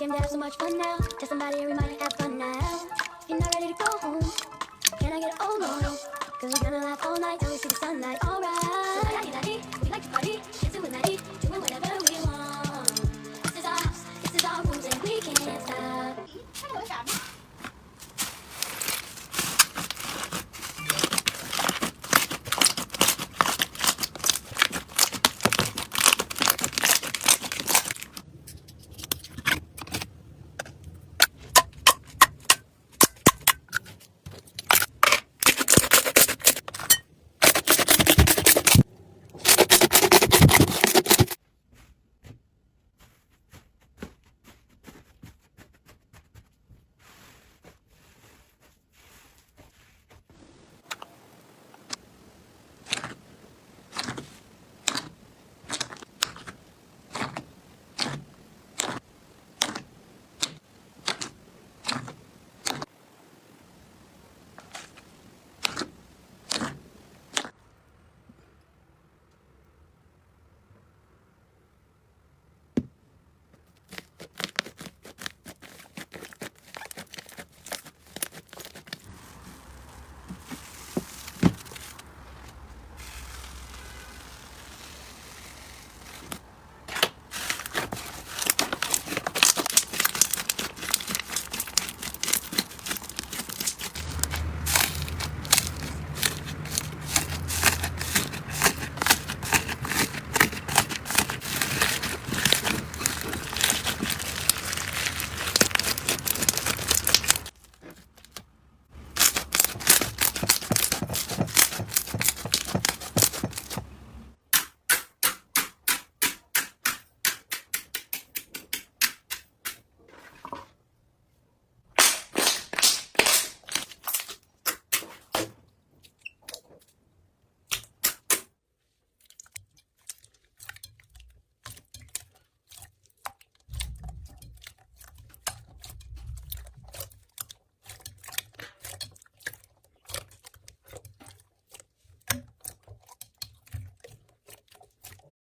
came to have so much fun now. Tell somebody and remind you have fun now. If you're not ready to go home, can I get an oh no? Cause we're gonna laugh all night till we see the sunlight. Alright. We like to party, dancing with Maddie, doing whatever we want. This is our house, this is our rules, and we can't stop.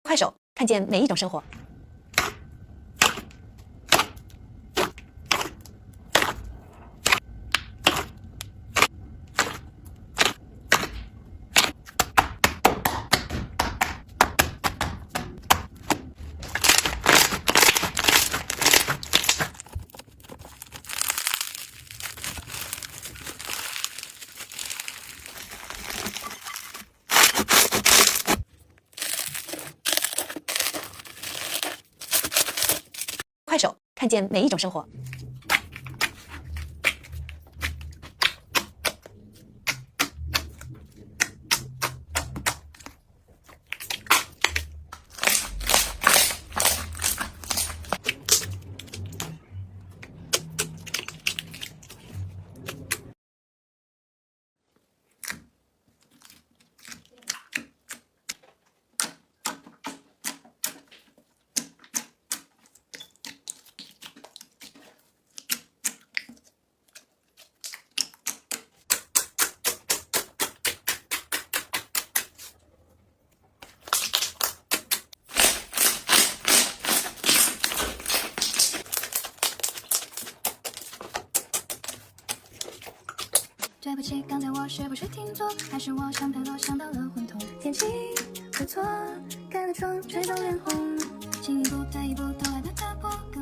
快手，看见每一种生活。快手，看见每一种生活。对不起，刚才我是不是听错？还是我想太多，想到了昏头？天气不错，开了窗，吹走脸红。请你不退一步，偷来的踏步。